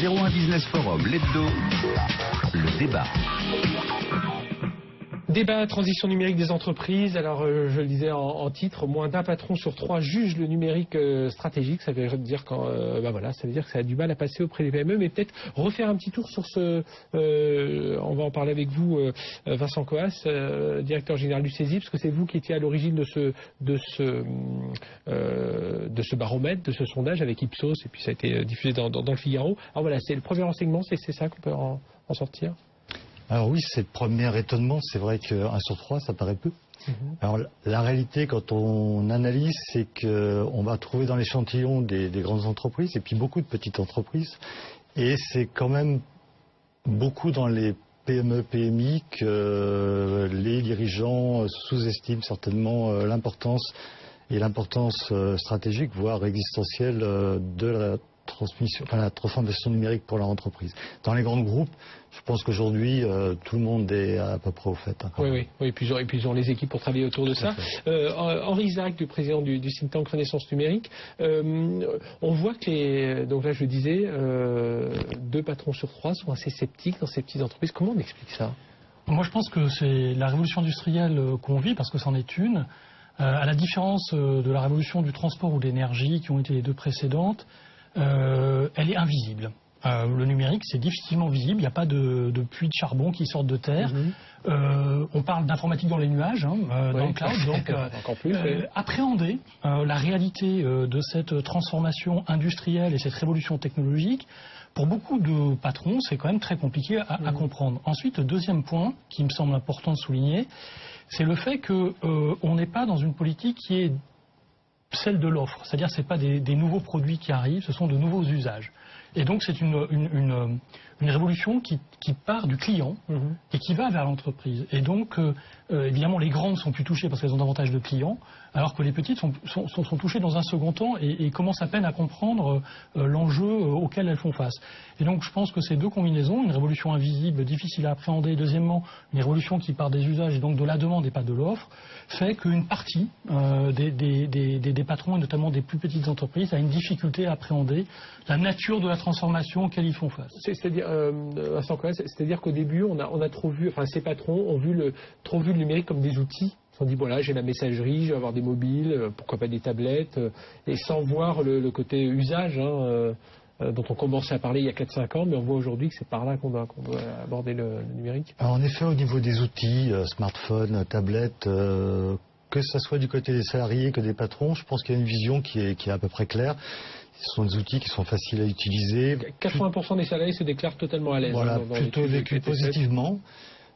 01 Business Forum, l'hebdo, le débat. Débat transition numérique des entreprises. Alors, je le disais en titre, moins d'un patron sur 3 juge le numérique stratégique. Ça veut dire ça veut dire que ça a du mal à passer auprès des PME. Mais peut-être refaire un petit tour sur ce. On va en parler avec vous, Vincent Coas, directeur général du CESI, parce que c'est vous qui étiez à l'origine de ce baromètre, de ce sondage avec Ipsos, et puis ça a été diffusé dans le Figaro. Alors voilà, c'est le premier renseignement, c'est ça qu'on peut en sortir. Alors oui, c'est le premier étonnement. C'est vrai que 1 sur 3, ça paraît peu. Alors la réalité, quand on analyse, c'est qu'on va trouver dans l'échantillon des grandes entreprises et puis beaucoup de petites entreprises. Et c'est quand même beaucoup dans les PME, PMI que les dirigeants sous-estiment certainement l'importance stratégique, voire existentielle de la transformation numérique pour leur entreprise. Dans les grands groupes, je pense qu'aujourd'hui, tout le monde est à peu près au fait. Oui, et puis ils ont les équipes pour travailler autour de ça. Henri Isaac, le président du think tank Renaissance Numérique, on voit que donc là je disais, 2 patrons sur 3 sont assez sceptiques dans ces petites entreprises. Comment on explique ça? Moi je pense que c'est la révolution industrielle qu'on vit, parce que c'en est une. À la différence de la révolution du transport ou de l'énergie, qui ont été les 2 précédentes, elle est invisible. Le numérique, c'est difficilement visible. Il n'y a pas de puits de charbon qui sortent de terre. On parle d'informatique dans les nuages, dans le cloud. Donc, encore plus, appréhender la réalité de cette transformation industrielle et cette révolution technologique, pour beaucoup de patrons, c'est quand même très compliqué à comprendre. Ensuite, le deuxième point qui me semble important de souligner, c'est le fait qu'on n'est pas dans une politique qui est celle de l'offre. C'est-à-dire que ce n'est pas des nouveaux produits qui arrivent, ce sont de nouveaux usages. Et donc c'est une révolution qui part du client et qui va vers l'entreprise. Et donc évidemment les grandes sont plus touchées parce qu'elles ont davantage de clients, alors que les petites sont touchées dans un second temps et commencent à peine à comprendre l'enjeu auquel elles font face. Et donc je pense que ces 2 combinaisons, une révolution invisible, difficile à appréhender, et deuxièmement une révolution qui part des usages et donc de la demande et pas de l'offre, fait qu'une partie des patrons et notamment des plus petites entreprises a une difficulté à appréhender la nature de la transformation auquel ils font face. C'est-à-dire qu'au début, on a trop vu, ces patrons ont trop vu le numérique comme des outils. Ils se sont dit, voilà, j'ai la messagerie, je vais avoir des mobiles, pourquoi pas des tablettes, et sans voir le côté usage, dont on commençait à parler il y a 4-5 ans, mais on voit aujourd'hui que c'est par là qu'on doit aborder le numérique. Alors, en effet, au niveau des outils, smartphones, tablettes, que ce soit du côté des salariés que des patrons, je pense qu'il y a une vision qui est à peu près claire. Ce sont des outils qui sont faciles à utiliser. 80% des salariés se déclarent totalement à l'aise. Voilà, plutôt vécu positivement.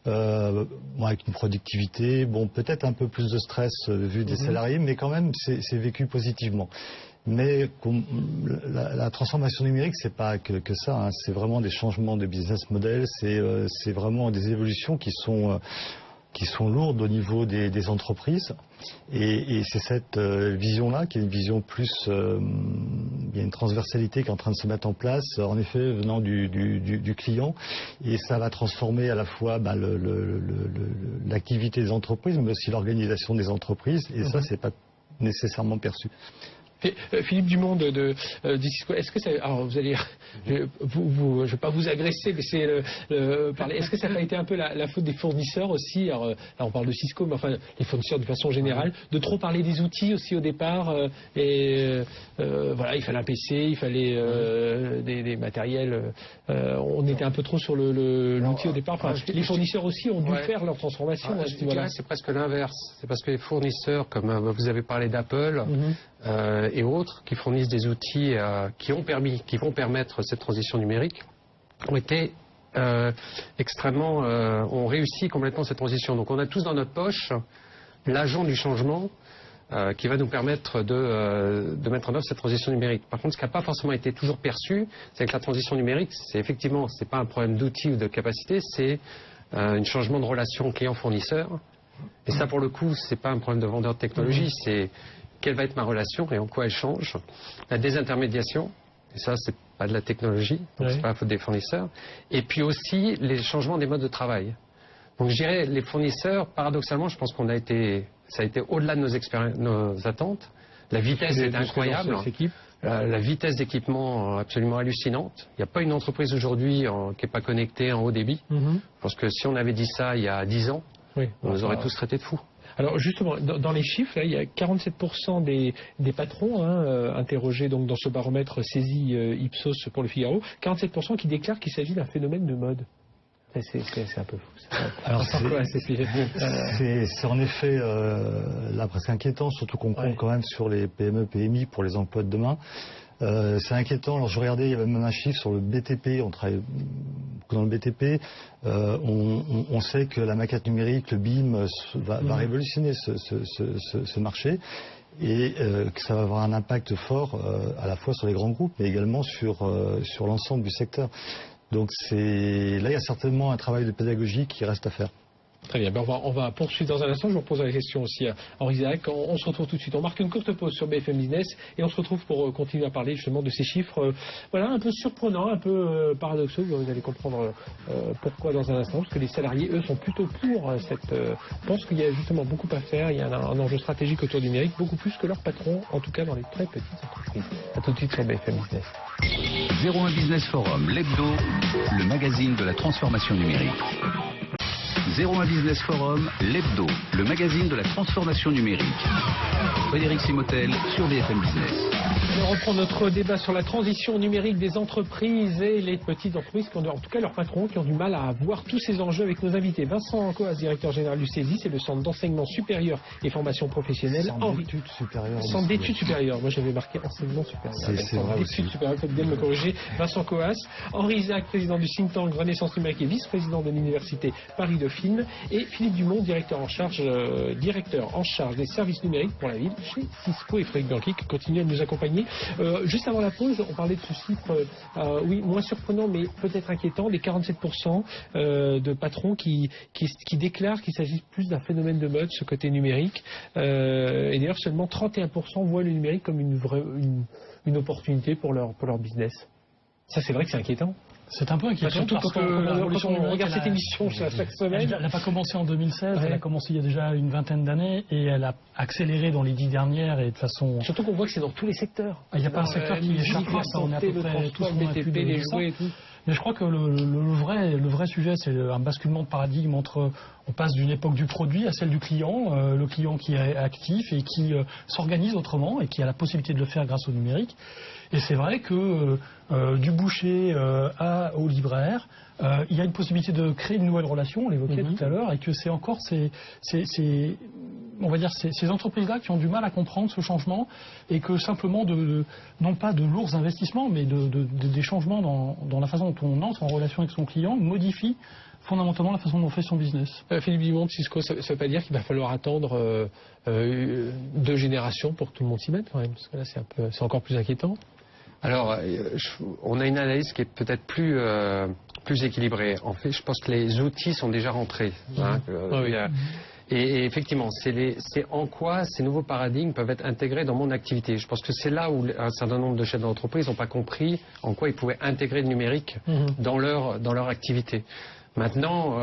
Avec une productivité, peut-être un peu plus de stress vu des salariés, mais quand même c'est vécu positivement. Mais la transformation numérique, c'est pas que ça, c'est vraiment des changements de business model, c'est vraiment des évolutions qui sont lourdes au niveau des entreprises. Et c'est cette vision-là qui est une vision plus... il y a une transversalité qui est en train de se mettre en place, en effet, venant du client. Et ça va transformer à la fois l'activité des entreprises, mais aussi l'organisation des entreprises. Et ça, c'est pas nécessairement perçu. Philippe Dumont de Cisco, est-ce que ça... Alors vous allez... je ne vais pas vous agresser, mais c'est parler. Est-ce que ça n'a pas été un peu la faute des fournisseurs aussi? Alors, là on parle de Cisco, mais enfin les fournisseurs de façon générale, de trop parler des outils aussi au départ. Voilà, il fallait un PC, il fallait des matériels. On était un peu trop sur l'outil au départ. Enfin, les fournisseurs aussi ont dû faire leur transformation. Je dirais que c'est presque l'inverse. C'est parce que les fournisseurs, comme vous avez parlé d'Apple, et autres qui fournissent des outils qui vont permettre cette transition numérique ont été ont réussi complètement cette transition. Donc on a tous dans notre poche l'agent du changement qui va nous permettre de mettre en œuvre cette transition numérique. Par contre, ce qui n'a pas forcément été toujours perçu, c'est que la transition numérique, c'est pas un problème d'outils ou de capacité, c'est un changement de relation client-fournisseur. Et ça, pour le coup, c'est pas un problème de vendeur de technologie, c'est quelle va être ma relation et en quoi elle change. La désintermédiation, et ça, c'est pas de la technologie, donc c'est pas la faute des fournisseurs. Et puis aussi, les changements des modes de travail. Donc je dirais, les fournisseurs, paradoxalement, je pense ça a été au-delà de nos attentes. La vitesse est incroyable. la vitesse d'équipement absolument hallucinante. Il n'y a pas une entreprise aujourd'hui qui n'est pas connectée en haut débit. Je pense que si on avait dit ça il y a 10 ans, on nous aurait tous traités de fous. Alors justement, dans les chiffres, là, il y a 47% des patrons interrogés donc, dans ce baromètre saisi Ipsos pour le Figaro, 47% qui déclarent qu'il s'agit d'un phénomène de mode. C'est un peu fou. Alors c'est en effet là presque inquiétant, surtout qu'on compte quand même sur les PME, PMI pour les emplois de demain. C'est inquiétant. Alors je regardais, il y avait même un chiffre sur le BTP. On travaille beaucoup dans le BTP. On sait que la maquette numérique, le BIM, va révolutionner ce marché et que ça va avoir un impact fort à la fois sur les grands groupes, mais également sur l'ensemble du secteur. Donc là, il y a certainement un travail de pédagogie qui reste à faire. Très bien, ben on va poursuivre dans un instant. Je vous repose la question aussi à Henri Zach. On se retrouve tout de suite. On marque une courte pause sur BFM Business et on se retrouve pour continuer à parler justement de ces chiffres voilà, un peu surprenants, un peu paradoxaux. Vous allez comprendre pourquoi dans un instant. Parce que les salariés, eux, sont plutôt pour cette... pensent qu'il y a justement beaucoup à faire. Il y a un enjeu stratégique autour du numérique, beaucoup plus que leurs patrons, en tout cas dans les très petites entreprises. A tout de suite sur BFM Business. 01 Business Forum, l'hebdo, le magazine de la transformation numérique. 01 Business Forum, l'hebdo, le magazine de la transformation numérique. Frédéric Simotel sur BFM Business. On reprend notre débat sur la transition numérique des entreprises et les petites entreprises qui ont, en tout cas leurs patrons, qui ont du mal à voir tous ces enjeux avec nos invités. Vincent Coas, directeur général du CESI, c'est le Centre d'enseignement supérieur et formation professionnelle. Centre d'études supérieures. Centre d'études supérieures. Moi j'avais marqué enseignement supérieur. Centre d'études supérieures, peut bien me corriger. Vincent Coas, Henri Zach, président du think tank Renaissance numérique et vice-président de l'université Paris-Dauphine, et Philippe Dumont, directeur en charge des services numériques pour la ville chez Cisco, et Frédéric Bianchi qui continue à nous accompagner. Juste avant la pause, on parlait de ce chiffre, oui, moins surprenant, mais peut-être inquiétant, des 47% de patrons qui déclarent qu'il s'agit plus d'un phénomène de mode, ce côté numérique. Et d'ailleurs, seulement 31% voient le numérique comme une opportunité pour leur business. Ça, c'est vrai que c'est inquiétant. C'est un peu inquiétant surtout parce quand on regarde cette émission chaque semaine. Elle n'a pas commencé en 2016, elle a commencé il y a déjà une vingtaine d'années et elle a accéléré dans les 10 dernières et de façon... Surtout qu'on voit que c'est dans tous les secteurs. Il n'y a pas un secteur qui échappe à ça, on est à peu près tous BTP, les jouets et tout. Mais je crois que le vrai sujet, c'est un basculement de paradigme entre... On passe d'une époque du produit à celle du client, le client qui est actif et qui s'organise autrement et qui a la possibilité de le faire grâce au numérique. Et c'est vrai que du boucher au libraire, il y a une possibilité de créer une nouvelle relation, on l'évoquait tout à l'heure, et que c'est encore on va dire ces entreprises-là qui ont du mal à comprendre ce changement et que simplement non pas de lourds investissements, mais des changements dans la façon dont on entre en relation avec son client modifient fondamentalement la façon dont on fait son business. Philippe Dumont de Cisco, ça ne veut pas dire qu'il va falloir attendre 2 générations pour que tout le monde s'y mette quand même, parce que là c'est encore plus inquiétant. Alors, on a une analyse qui est peut-être plus équilibrée. En fait, je pense que les outils sont déjà rentrés. Et effectivement, c'est en quoi ces nouveaux paradigmes peuvent être intégrés dans mon activité. Je pense que c'est là où un certain nombre de chefs d'entreprise n'ont pas compris en quoi ils pouvaient intégrer le numérique dans leur activité. Maintenant,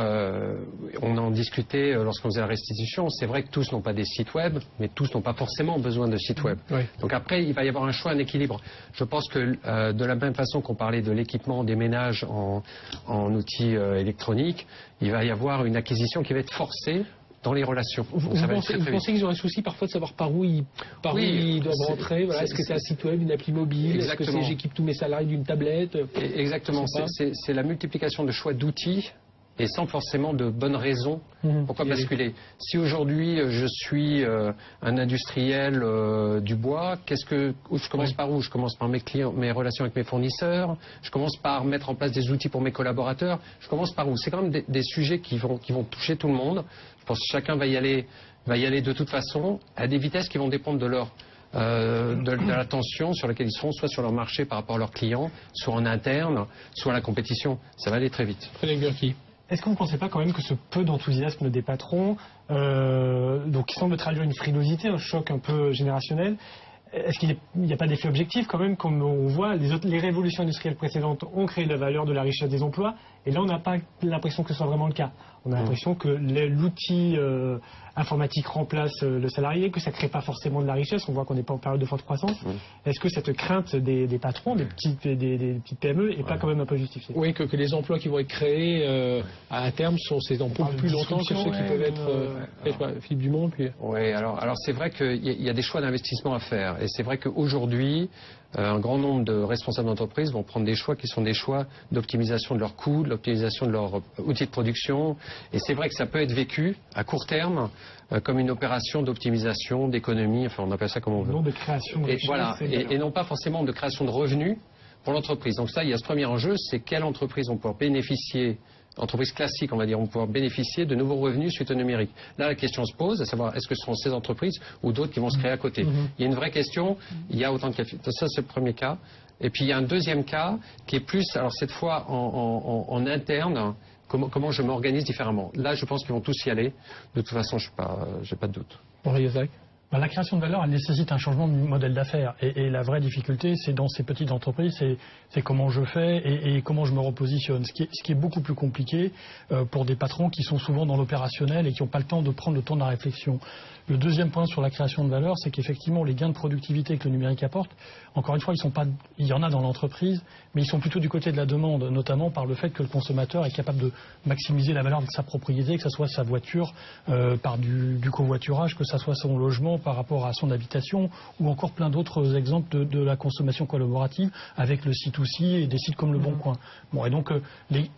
on en discutait lorsqu'on faisait la restitution. C'est vrai que tous n'ont pas des sites web, mais tous n'ont pas forcément besoin de sites web. Oui. Donc après, il va y avoir un choix, un équilibre. Je pense que de la même façon qu'on parlait de l'équipement des ménages en outils électroniques, il va y avoir une acquisition qui va être forcée dans les relations. Vous pensez qu'ils ont un souci parfois de savoir par où ils doivent rentrer, voilà. Est-ce que c'est un site web, une appli mobile? Est-ce que c'est j'équipe tous mes salariés d'une tablette? Exactement, c'est la multiplication de choix d'outils et sans forcément de bonnes raisons. Pourquoi basculer? Si aujourd'hui je suis un industriel du bois, je commence par où? Je commence par mes clients, mes relations avec mes fournisseurs, je commence par mettre en place des outils pour mes collaborateurs, je commence par où? C'est quand même des sujets qui vont toucher tout le monde. Je pense que chacun va y aller de toute façon à des vitesses qui vont dépendre de la tension sur laquelle ils seront, soit sur leur marché par rapport à leurs clients, soit en interne, soit à la compétition. Ça va aller très vite. Frédéric Bianchi. Est-ce que vous ne pensez pas quand même que ce peu d'enthousiasme des patrons, donc qui semble traduire une frilosité, un choc un peu générationnel, est-ce qu'il n'y a pas d'effet objectif quand même, comme on voit, les révolutions industrielles précédentes ont créé la valeur de la richesse des emplois, et là on n'a pas l'impression que ce soit vraiment le cas. On a l'impression que l'outil informatique remplace le salarié, que ça ne crée pas forcément de la richesse. On voit qu'on n'est pas en période de forte croissance. Est-ce que cette crainte des patrons, des petites PME, n'est pas quand même un peu justifiée? Oui, que les emplois qui vont être créés à terme sont ces emplois plus longtemps que ceux qui peuvent être... Philippe Dumont, puis... Oui, alors c'est vrai qu'il y a des choix d'investissement à faire. Et c'est vrai qu'aujourd'hui, un grand nombre de responsables d'entreprise vont prendre des choix qui sont des choix d'optimisation de leurs coûts, de l'optimisation de leurs outils de production. Et c'est vrai que ça peut être vécu à court terme comme une opération d'optimisation, d'économie, enfin on appelle ça comme on veut. Non de création de richesse. Voilà, et non pas forcément de création de revenus pour l'entreprise. Donc ça, il y a ce premier enjeu, c'est quelle entreprise vont pouvoir bénéficier, entreprises classiques, on va dire, vont pouvoir bénéficier de nouveaux revenus suite au numérique. Là, la question se pose, à savoir, est-ce que ce sont ces entreprises ou d'autres qui vont se créer à côté? Il y a une vraie question, il y a autant de cas. Ça, c'est le premier cas. Et puis, il y a un deuxième cas qui est plus, alors cette fois, en interne, comment je m'organise différemment. Là, je pense qu'ils vont tous y aller. De toute façon, je n'ai pas de doute. Henri Ozak. La création de valeur, elle nécessite un changement de modèle d'affaires. Et la vraie difficulté, c'est dans ces petites entreprises, c'est comment je fais et comment je me repositionne. Ce qui est beaucoup plus compliqué pour des patrons qui sont souvent dans l'opérationnel et qui n'ont pas le temps de prendre le temps de la réflexion. Le deuxième point sur la création de valeur, c'est qu'effectivement, les gains de productivité que le numérique apporte, encore une fois, il y en a dans l'entreprise, mais ils sont plutôt du côté de la demande, notamment par le fait que le consommateur est capable de maximiser la valeur de sa propriété, que ce soit sa voiture par du covoiturage, que ce soit son logement par rapport à son habitation, ou encore plein d'autres exemples de la consommation collaborative avec le C2C et des sites comme Le Bon Coin. Bon, et donc, les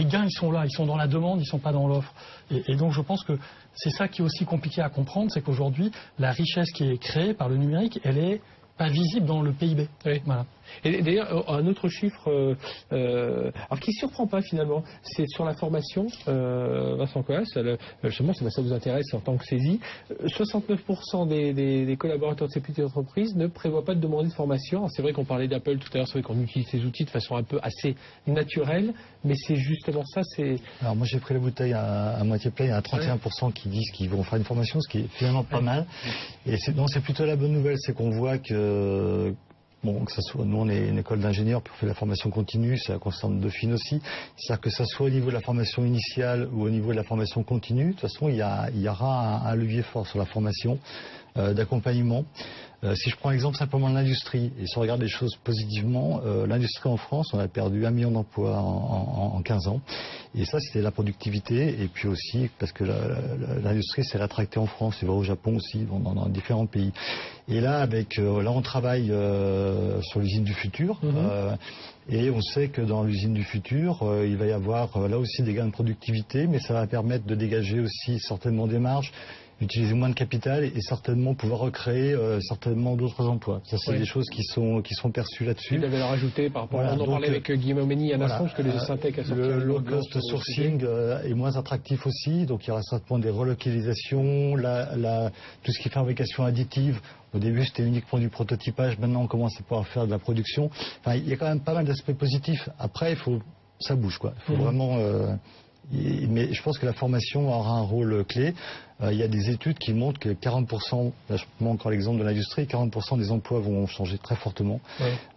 gains, ils sont là, ils sont dans la demande, ils ne sont pas dans l'offre. Et donc, je pense que c'est ça qui est aussi compliqué à comprendre, c'est qu'aujourd'hui, la richesse qui est créée par le numérique, elle est pas visible dans le PIB. Oui. Voilà. Et d'ailleurs, un autre chiffre, alors qui ne surprend pas finalement, c'est sur la formation, Vincent Coas, justement, ça vous intéresse en tant que saisie, 69% des collaborateurs de ces petites entreprises ne prévoient pas de demander de formation. C'est vrai qu'on parlait d'Apple tout à l'heure, c'est vrai qu'on utilise ces outils de façon un peu assez naturelle, mais c'est justement ça, Alors moi j'ai pris la bouteille à moitié pleine, il y a 31% qui disent qu'ils vont faire une formation, ce qui est finalement pas mal. Et c'est plutôt la bonne nouvelle, c'est qu'on voit que... Bon, que ça soit, nous on est une école d'ingénieurs puis on fait la formation continue, ça concerne Dauphine aussi. C'est-à-dire que ça soit au niveau de la formation initiale ou au niveau de la formation continue, de toute façon il y aura un levier fort sur la formation d'accompagnement. Si je prends l'exemple simplement de l'industrie, et si on regarde les choses positivement, l'industrie en France, on a perdu 1 million d'emplois en 15 ans. Et ça, c'était la productivité, et puis aussi parce que l'industrie s'est rétractée en France, et va au Japon aussi, dans différents pays. Et là, là on travaille sur l'usine du futur, et on sait que dans l'usine du futur, il va y avoir là aussi des gains de productivité, mais ça va permettre de dégager aussi certainement des marges, utiliser moins de capital et certainement pouvoir recréer certainement d'autres emplois. Ça, c'est des choses qui sont perçues là-dessus. Il avait leur ajouté par rapport, on en parlait avec Guillaume Aumeny à l'instant, parce que les Syntec a sorti le low cost sourcing est moins attractif aussi, donc il y aura certainement des relocalisations, tout ce qui est fabrication additive. Au début, c'était uniquement du prototypage, maintenant on commence à pouvoir faire de la production. Enfin, il y a quand même pas mal d'aspects positifs. Après, ça bouge, quoi. Il faut vraiment... mais je pense que la formation aura un rôle clé. Il y a des études qui montrent que 40%, là je prends encore l'exemple de l'industrie, 40% des emplois vont changer très fortement.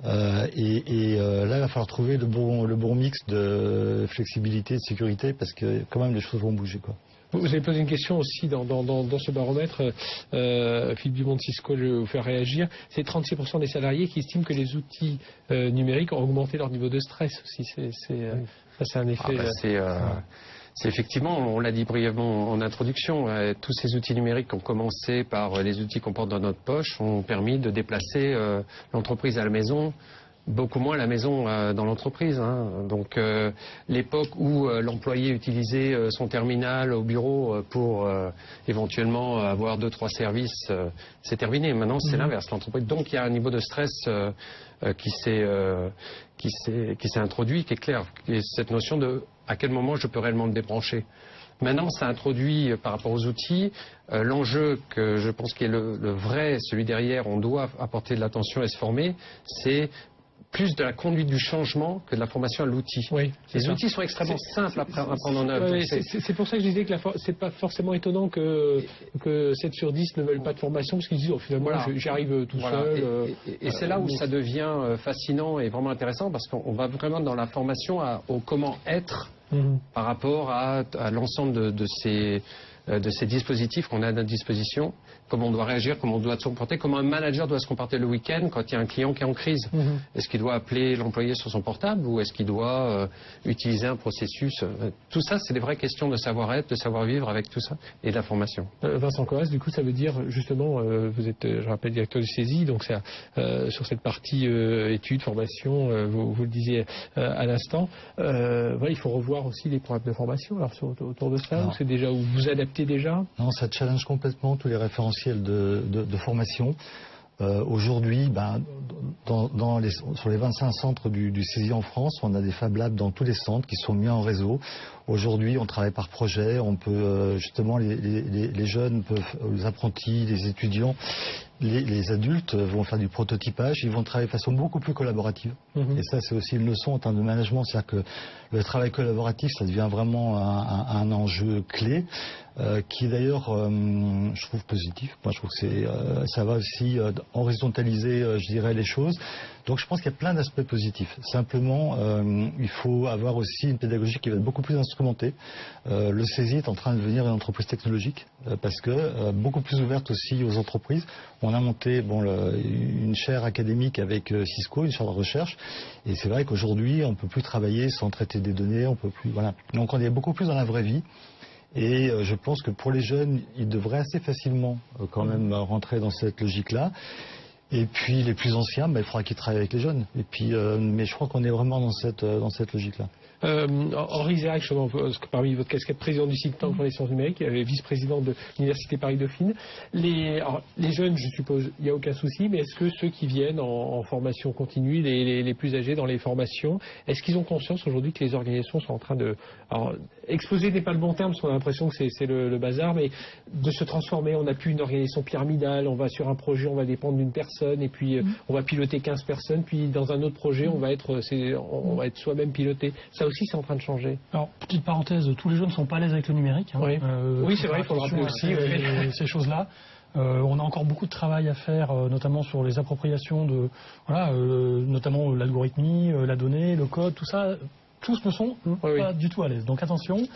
Là, il va falloir trouver le bon mix de flexibilité et de sécurité parce que quand même les choses vont bouger, quoi. Vous avez posé une question aussi dans ce baromètre, Philippe Dumont de Cisco, je vais vous faire réagir. C'est 36% des salariés qui estiment que les outils numériques ont augmenté leur niveau de stress aussi. Ça, c'est un effet... C'est effectivement, on l'a dit brièvement en introduction, tous ces outils numériques qui ont commencé par les outils qu'on porte dans notre poche ont permis de déplacer l'entreprise à la maison, beaucoup moins à la maison dans l'entreprise. Donc l'époque où l'employé utilisait son terminal au bureau pour éventuellement avoir 2-3 services, c'est terminé. Maintenant c'est l'inverse, l'entreprise. Donc il y a un niveau de stress qui s'est introduit, qui est clair. Et cette notion de à quel moment je peux réellement me débrancher. Maintenant, ça introduit par rapport aux outils l'enjeu que je pense qui est le vrai, celui derrière, on doit apporter de l'attention et se former, c'est plus de la conduite du changement que de la formation à l'outil. Oui, les outils sont extrêmement simples à prendre en œuvre. Oui, c'est pour ça que je disais que c'est pas forcément étonnant que 7 sur 10 ne veulent pas de formation, parce qu'ils disent finalement voilà. J'y arrive tout seul. Et c'est là où ça devient fascinant et vraiment intéressant, parce qu'on va vraiment dans la formation au comment être par rapport à l'ensemble de ces dispositifs qu'on a à notre disposition, comment on doit réagir, comment on doit se comporter, comment un manager doit se comporter le week-end quand il y a un client qui est en crise. Est-ce qu'il doit appeler l'employé sur son portable ou est-ce qu'il doit utiliser un processus? Tout ça, c'est des vraies questions de savoir-être, de savoir-vivre avec tout ça et de la formation. Vincent Corrès, du coup, ça veut dire justement, vous êtes, je rappelle, directeur du CESI, donc c'est sur cette partie études, formation, vous le disiez à l'instant, voilà, il faut revoir aussi les programmes de formation. Alors autour de ça, ou c'est déjà où vous adaptez déjà? Non, ça challenge complètement tous les référentiels de formation. Aujourd'hui, sur les 25 centres du CESI en France, on a des Fab Labs dans tous les centres qui sont mis en réseau. Aujourd'hui, on travaille par projet. On peut justement les jeunes les apprentis, les étudiants, les adultes vont faire du prototypage. Ils vont travailler de façon beaucoup plus collaborative. Et ça, c'est aussi une leçon en termes de management, c'est-à-dire que le travail collaboratif, ça devient vraiment un enjeu clé. Qui est d'ailleurs, je trouve positif. Moi, je trouve que ça va aussi horizontaliser, je dirais, les choses. Donc, je pense qu'il y a plein d'aspects positifs. Simplement, il faut avoir aussi une pédagogie qui va être beaucoup plus instrumentée. Le CESI est en train de devenir une entreprise technologique parce que beaucoup plus ouverte aussi aux entreprises. On a monté une chaire académique avec Cisco, une chaire de recherche. Et c'est vrai qu'aujourd'hui, on ne peut plus travailler sans traiter des données. On peut plus, voilà. Donc, on est beaucoup plus dans la vraie vie. Et je pense que pour les jeunes, ils devraient assez facilement quand même rentrer dans cette logique-là. Et puis les plus anciens, il faudra qu'ils travaillent avec les jeunes. Et puis, mais je crois qu'on est vraiment dans cette logique-là. Henri Zerek, parmi votre casquette président du think tank pour les sciences numériques, vice-président de l'Université Paris-Dauphine. Les jeunes, je suppose, il n'y a aucun souci, mais est-ce que ceux qui viennent en formation continue, les plus âgés dans les formations, est-ce qu'ils ont conscience aujourd'hui que les organisations sont en train de... Alors, exploser n'est pas le bon terme, parce qu'on a l'impression que c'est le bazar, mais de se transformer. On n'a plus une organisation pyramidale, on va sur un projet, on va dépendre d'une personne, et puis on va piloter 15 personnes, puis dans un autre projet, on va être soi-même piloté. Ça aussi, c'est en train de changer. Alors, petite parenthèse, tous les jeunes ne sont pas à l'aise avec le numérique. Oui, oui c'est vrai, il faut le rappeler aussi. Ces choses-là. On a encore beaucoup de travail à faire, notamment sur les appropriations notamment l'algorithmie, la donnée, le code, tout ça. Tous ne sont pas du tout à l'aise. Donc attention.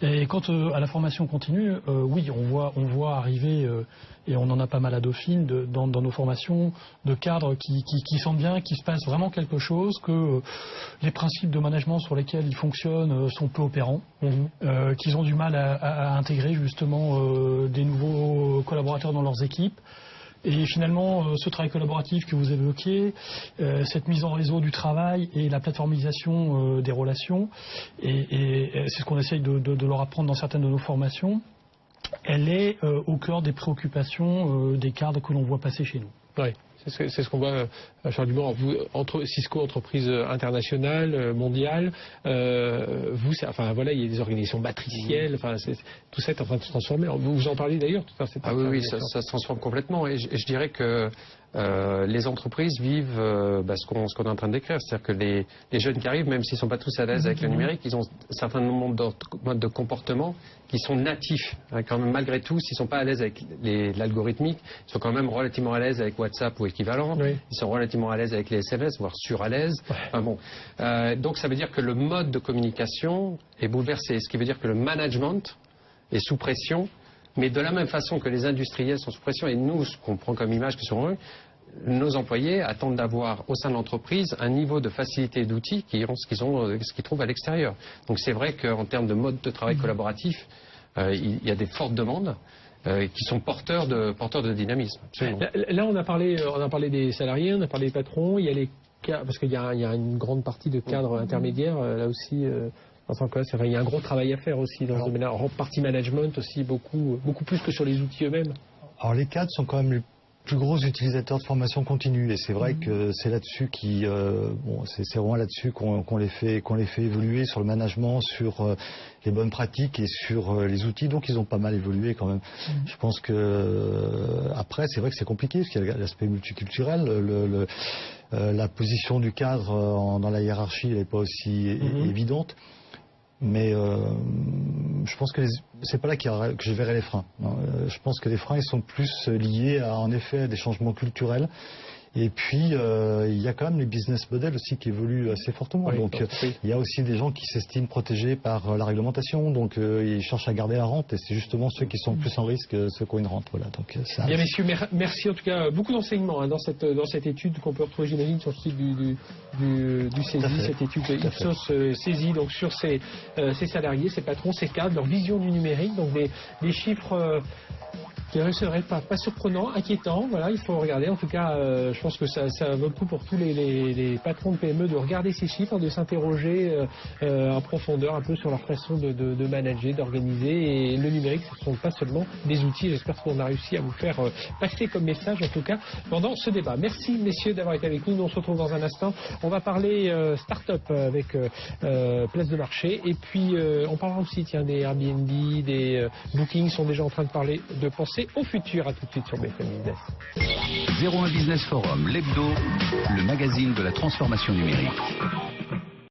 Et quant à la formation continue, oui, on voit arriver, et on en a pas mal à Dauphine, dans nos formations, de cadres qui sentent bien qu'il se passe vraiment quelque chose, que les principes de management sur lesquels ils fonctionnent sont peu opérants, qu'ils ont du mal à intégrer justement des nouveaux collaborateurs dans leurs équipes. Et finalement, ce travail collaboratif que vous évoquiez, cette mise en réseau du travail et la plateformisation des relations, et c'est ce qu'on essaye de leur apprendre dans certaines de nos formations, elle est au cœur des préoccupations des cadres que l'on voit passer chez nous. Oui. C'est ce qu'on voit, Charles Dumont. Vous, Cisco, entreprise internationale, mondiale, vous, voilà, il y a des organisations matricielles, tout ça est en train de se transformer. Vous en parlez d'ailleurs tout à l'heure. Oui, ça se transforme complètement. Et je dirais que les entreprises vivent ce qu'on est en train de décrire. C'est-à-dire que les jeunes qui arrivent, même s'ils ne sont pas tous à l'aise avec le numérique, ils ont un certain nombre de modes de comportement qui sont natifs. Quand même, malgré tout, s'ils ne sont pas à l'aise avec l'algorithmique, ils sont quand même relativement à l'aise avec WhatsApp ou équivalent. Oui. Ils sont relativement à l'aise avec les SMS, voire sur à l'aise. Donc ça veut dire que le mode de communication est bouleversé. Ce qui veut dire que le management est sous pression. Mais de la même façon que les industriels sont sous pression, et nous, ce qu'on prend comme image que sur eux, nos employés attendent d'avoir au sein de l'entreprise un niveau de facilité d'outils ce qu'ils trouvent à l'extérieur. Donc c'est vrai qu'en termes de mode de travail collaboratif, il y a des fortes demandes qui sont porteurs de dynamisme. Là, on a parlé des salariés, on a parlé des patrons, il y a les cadres, parce qu'il y a une grande partie de cadres intermédiaires, là aussi... il y a un gros travail à faire aussi dans ce domaine-là. En partie management aussi, beaucoup plus que sur les outils eux-mêmes. Alors les cadres sont quand même les plus gros utilisateurs de formation continue, et c'est vrai que c'est là-dessus c'est vraiment là-dessus qu'on les fait évoluer sur le management, sur les bonnes pratiques et sur les outils. Donc ils ont pas mal évolué quand même. Je pense que après c'est vrai que c'est compliqué parce qu'il y a l'aspect multiculturel, la position du cadre dans la hiérarchie n'est pas aussi évidente. Mais je pense que c'est pas là que je verrai les freins. Je pense que les freins ils sont plus liés en effet à des changements culturels. Et puis, il y a quand même les business models aussi qui évoluent assez fortement. Oui, donc, il y a aussi des gens qui s'estiment protégés par la réglementation. Donc, ils cherchent à garder la rente. Et c'est justement ceux qui sont le plus en risque, ceux qui ont une rente. Voilà. Donc, ça... Bien, messieurs, merci en tout cas. Beaucoup d'enseignements dans cette étude qu'on peut retrouver, j'imagine, sur le site du CESI, cette étude Ipsos CESI, donc sur ces salariés, ces patrons, ces cadres, leur vision du numérique. Donc, des chiffres... qui ne seraient pas surprenants, inquiétants. Voilà, il faut regarder. En tout cas, je pense que ça vaut le coup pour tous les patrons de PME de regarder ces chiffres, de s'interroger en profondeur un peu sur leur façon de manager, d'organiser. Et le numérique, ce ne sont pas seulement des outils. J'espère qu'on a réussi à vous faire passer comme message, en tout cas, pendant ce débat. Merci, messieurs, d'avoir été avec nous. Nous, on se retrouve dans un instant. On va parler start-up avec Place de Marché. Et puis, on parlera aussi, des Airbnb, des Booking sont déjà en train de penser au futur. À tout de suite sur BFM Business. 01 Business Forum, l'hebdo, le magazine de la transformation numérique.